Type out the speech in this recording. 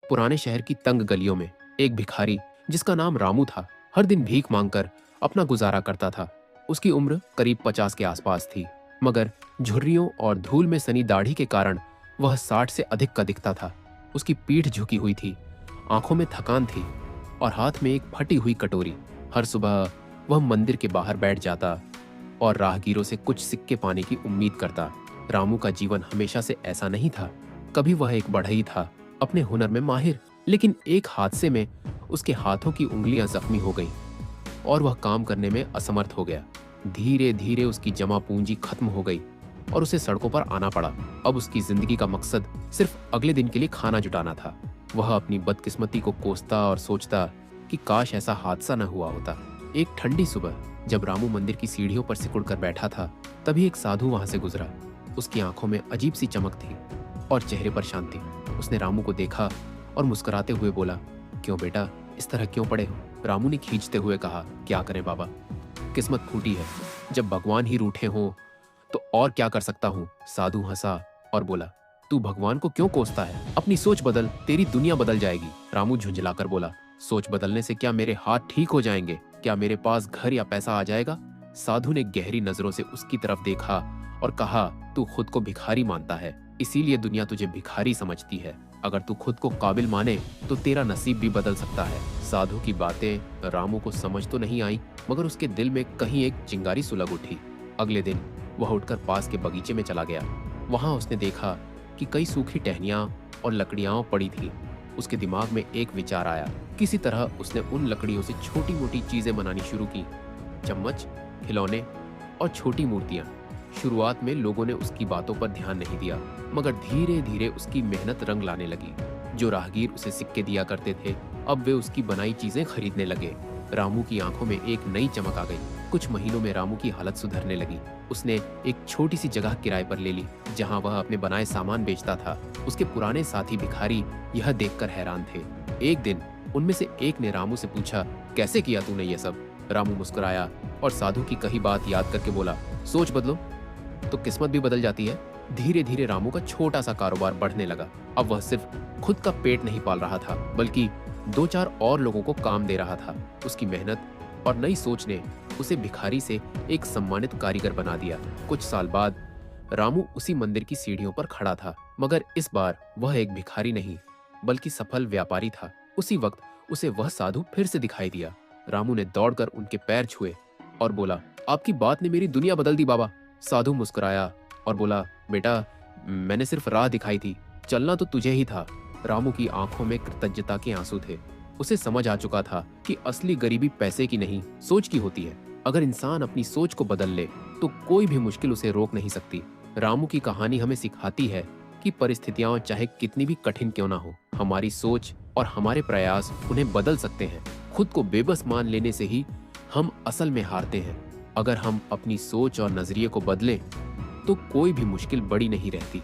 पुराने शहर की तंग गलियों में एक भिखारी जिसका नाम रामू था, हर दिन भीख मांगकर अपना गुजारा करता था। उसकी उम्र करीब 50 के आसपास थी, मगर झुर्रियों और धूल में सनी दाढ़ी के कारण वह 60 से अधिक का दिखता था। उसकी पीठ झुकी हुई थी, आंखों में थकान थी और हाथ में एक फटी हुई कटोरी। हर सुबह वह मंदिर के बाहर बैठ जाता और राहगीरों से कुछ सिक्के पाने की उम्मीद करता। रामू का जीवन हमेशा से ऐसा नहीं था। कभी वह एक बढ़ई था, अपने हुनर में माहिर, लेकिन एक हादसे में उसके हाथों की उंगलियां जख्मी हो गईं और वह काम करने में असमर्थ हो गया। धीरे धीरे उसकी जमा पूंजी खत्म हो गई और उसे सड़कों पर आना पड़ा। अब उसकी जिंदगी का मकसद सिर्फ अगले दिन के लिए खाना जुटाना था। वह अपनी बदकिस्मती को कोसता और सोचता कि काश ऐसा हादसा न हुआ होता। एक ठंडी सुबह जब रामू मंदिर की सीढ़ियों पर सिकुड़ कर बैठा था, तभी एक साधु वहां से गुजरा। उसकी आंखों में अजीब सी चमक थी और चेहरे पर शांति। उसने रामू को देखा और मुस्कुराते हुए बोला, क्यों बेटा, इस तरह क्यों पड़े हो? रामू ने खींचते हुए कहा, क्या करें बाबा, किस्मत फूटी है। जब भगवान ही रूठे हों तो और क्या कर सकता हूँ। साधु हंसा और बोला, तू भगवान को क्यों कोसता है? अपनी सोच बदल, तेरी दुनिया बदल जाएगी। रामू झुंझलाकर बोला, सोच बदलने से क्या मेरे हाथ ठीक हो जाएंगे? क्या मेरे पास घर या पैसा आ जाएगा? साधु ने गहरी नजरों से उसकी तरफ देखा और कहा, तू खुद को भिखारी मानता है, इसीलिए दुनिया तुझे भिखारी समझती है। अगर तू खुद को काबिल माने तो तेरा नसीब भी बदल सकता है। साधु की बातें रामू को समझ तो नहीं आई, मगर उसके दिल में कहीं एक चिंगारी सुलग उठी। अगले दिन वह उठकर पास के बगीचे में चला गया। वहां उसने देखा कि कई सूखी टहनियां और लकड़ियां पड़ी थी। उसके दिमाग में एक विचार आया। किसी तरह उसने उन लकड़ियों से छोटी मोटी चीजें बनानी शुरू की, चम्मच, खिलौने और छोटी मूर्तियां। शुरुआत में लोगों ने उसकी बातों पर ध्यान नहीं दिया, मगर धीरे धीरे उसकी मेहनत रंग लाने लगी। जो राहगीर उसे सिक्के दिया करते थे, अब वे उसकी बनाई चीजें खरीदने लगे। रामू की आंखों में एक नई चमक आ गई। कुछ महीनों में रामू की हालत सुधरने लगी। उसने एक छोटी सी जगह किराए पर ले ली, जहां वह अपने बनाए सामान बेचता था। उसके पुराने साथी भिखारी यह देखकर हैरान थे। एक दिन उनमें से एक ने रामू से पूछा, कैसे किया तूने ये सब? रामू मुस्कुराया और साधु की कही बात याद करके बोला, सोच बदलो तो किस्मत भी बदल जाती है। धीरे धीरे रामू का छोटा सा कारोबार बढ़ने लगा। अब वह सिर्फ खुद का पेट नहीं पाल रहा था, बल्कि 2-4 और लोगों को काम दे रहा था। उसकी मेहनत और नई सोच ने उसे भिखारी से एक सम्मानित कारीगर बना दिया। कुछ साल बाद रामू उसी मंदिर की सीढ़ियों पर खड़ा था, मगर इस बार वह एक भिखारी नहीं, बल्कि सफल व्यापारी था। उसी वक्त उसे वह साधु फिर से दिखाई दिया। रामू ने दौड़कर उनके पैर छुए और बोला, आपकी बात ने मेरी दुनिया बदल दी बाबा। साधु मुस्कुराया और बोला, बेटा, मैंने सिर्फ राह दिखाई थी, चलना तो तुझे ही था। रामू की आंखों में कृतज्ञता के आंसू थे। उसे समझ आ चुका था कि असली गरीबी पैसे की नहीं, सोच की होती है। अगर इंसान अपनी सोच को बदल ले तो कोई भी मुश्किल उसे रोक नहीं सकती। रामू की कहानी हमें सिखाती है कि परिस्थितियां चाहे कितनी भी कठिन क्यों ना हो, हमारी सोच और हमारे प्रयास उन्हें बदल सकते हैं। खुद को बेबस मान लेने से ही हम असल में हारते हैं। अगर हम अपनी सोच और नजरिए को बदलें तो कोई भी मुश्किल बड़ी नहीं रहती।